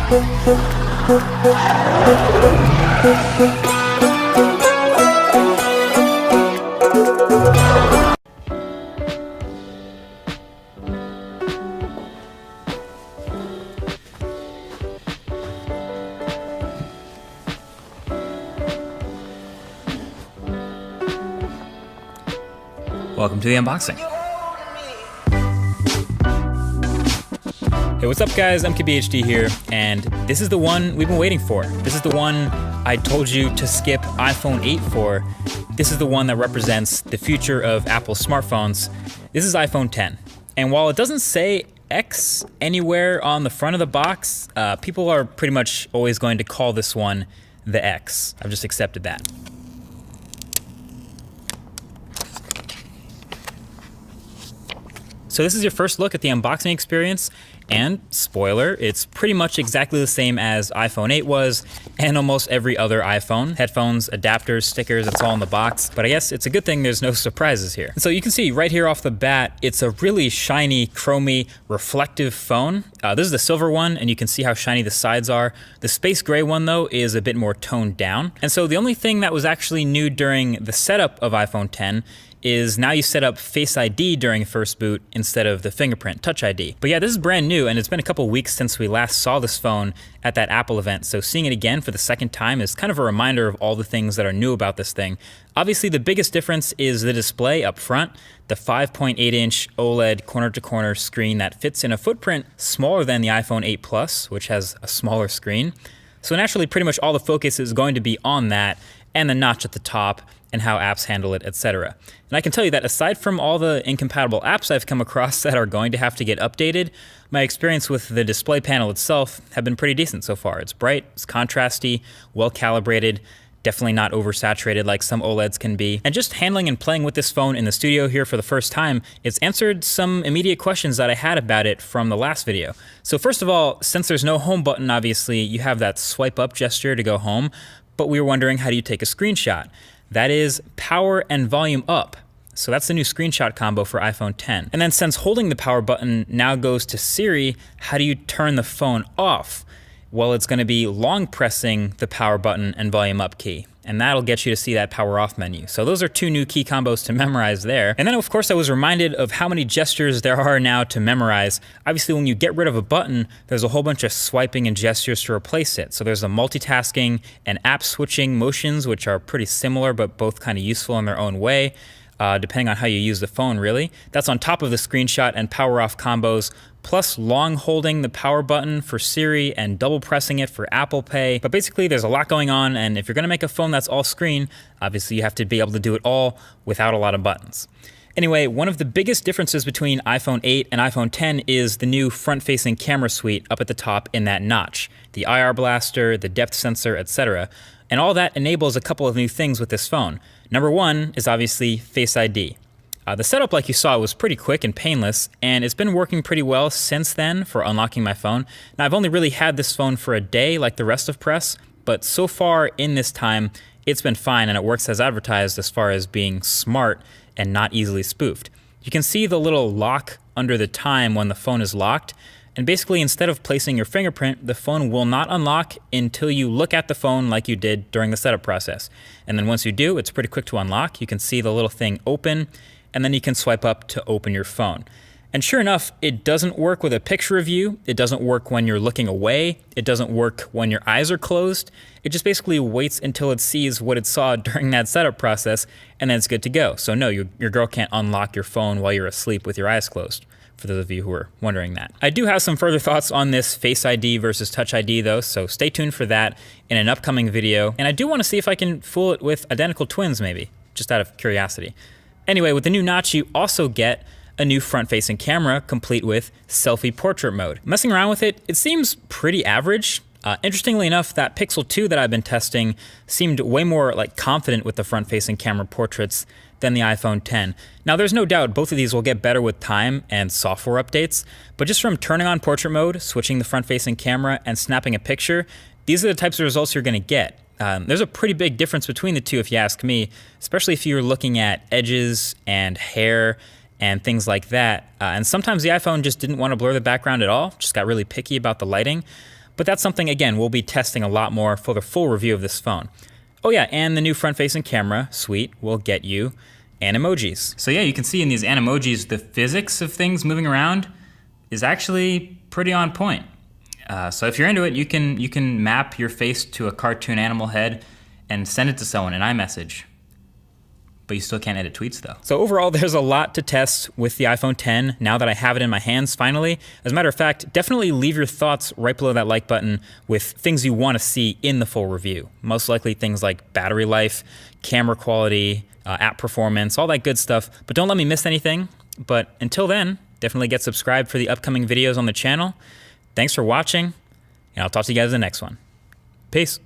Welcome to the unboxing. Hey, what's up guys? MKBHD here, and this is the one we've been waiting for. This is the one I told you to skip iPhone 8 for. This is the one that represents the future of Apple smartphones. This is iPhone 10. And while it doesn't say X anywhere on the front of the box, people are pretty much always going to call this one the X. I've just accepted that. So this is your first look at the unboxing experience, and spoiler, it's pretty much exactly the same as iPhone 8 was, and almost every other iPhone. Headphones, adapters, stickers, it's all in the box, but I guess it's a good thing there's no surprises here. And so you can see right here off the bat, it's a really shiny, chromy, reflective phone. This is the silver one, and you can see how shiny the sides are. The space gray one though is a bit more toned down. And so the only thing that was actually new during the setup of iPhone 10 is now you set up Face ID during first boot instead of the fingerprint Touch ID. But yeah, this is brand new, and it's been a couple weeks since we last saw this phone at that Apple event, so seeing it again for the second time is kind of a reminder of all the things that are new about this thing. Obviously, the biggest difference is the display up front, the 5.8-inch OLED corner-to-corner screen that fits in a footprint smaller than the iPhone 8 Plus, which has a smaller screen. So naturally, pretty much all the focus is going to be on that, and the notch at the top, and how apps handle it, etc. And I can tell you that aside from all the incompatible apps I've come across that are going to have to get updated, my experience with the display panel itself have been pretty decent so far. It's bright, it's contrasty, well calibrated, definitely not oversaturated like some OLEDs can be. And just handling and playing with this phone in the studio here for the first time, it's answered some immediate questions that I had about it from the last video. So first of all, since there's no home button, obviously, you have that swipe up gesture to go home, but we were wondering, how do you take a screenshot? That is power and volume up. So that's the new screenshot combo for iPhone 10. And then since holding the power button now goes to Siri, how do you turn the phone off? Well, it's gonna be long pressing the power button and volume up key, and that'll get you to see that power off menu. So those are two new key combos to memorize there. And then of course I was reminded of how many gestures there are now to memorize. Obviously when you get rid of a button, there's a whole bunch of swiping and gestures to replace it. So there's the multitasking and app switching motions, which are pretty similar but both kind of useful in their own way. Depending on how you use the phone, really. That's on top of the screenshot and power off combos, plus long holding the power button for Siri and double pressing it for Apple Pay. But basically there's a lot going on, and if you're gonna make a phone that's all screen, obviously you have to be able to do it all without a lot of buttons. Anyway, one of the biggest differences between iPhone 8 and iPhone 10 is the new front-facing camera suite up at the top in that notch. The IR blaster, the depth sensor, etc. And all that enables a couple of new things with this phone. Number one is obviously Face ID. The setup, like you saw, was pretty quick and painless, and it's been working pretty well since then for unlocking my phone. Now, I've only really had this phone for a day like the rest of press, but so far in this time, it's been fine, and it works as advertised as far as being smart and not easily spoofed. You can see the little lock under the time when the phone is locked, and basically instead of placing your fingerprint, the phone will not unlock until you look at the phone like you did during the setup process. And then once you do, it's pretty quick to unlock. You can see the little thing open, and then you can swipe up to open your phone. And sure enough, it doesn't work with a picture of you. It doesn't work when you're looking away. It doesn't work when your eyes are closed. It just basically waits until it sees what it saw during that setup process, and then it's good to go. So no, your girl can't unlock your phone while you're asleep with your eyes closed, for those of you who are wondering that. I do have some further thoughts on this Face ID versus Touch ID though, so stay tuned for that in an upcoming video. And I do want to see if I can fool it with identical twins maybe, just out of curiosity. Anyway, with the new notch, you also get a new front-facing camera complete with selfie portrait mode. Messing around with it, it seems pretty average. Interestingly enough, that Pixel 2 that I've been testing seemed way more confident with the front-facing camera portraits than the iPhone 10. Now there's no doubt both of these will get better with time and software updates, but just from turning on portrait mode, switching the front-facing camera, and snapping a picture, these are the types of results you're gonna get. There's a pretty big difference between the two if you ask me, especially if you're looking at edges and hair and things like that. And sometimes the iPhone just didn't want to blur the background at all, just got really picky about the lighting. But that's something, again, we'll be testing a lot more for the full review of this phone. Oh yeah, and the new front-facing camera suite will get you Animojis. So yeah, you can see in these Animojis, the physics of things moving around is actually pretty on point. So if you're into it, you can map your face to a cartoon animal head and send it to someone in iMessage. But you still can't edit tweets though. So overall, there's a lot to test with the iPhone X now that I have it in my hands finally. As a matter of fact, definitely leave your thoughts right below that like button with things you want to see in the full review. Most likely things like battery life, camera quality, app performance, all that good stuff. But don't let me miss anything. But until then, definitely get subscribed for the upcoming videos on the channel. Thanks for watching, and I'll talk to you guys in the next one. Peace.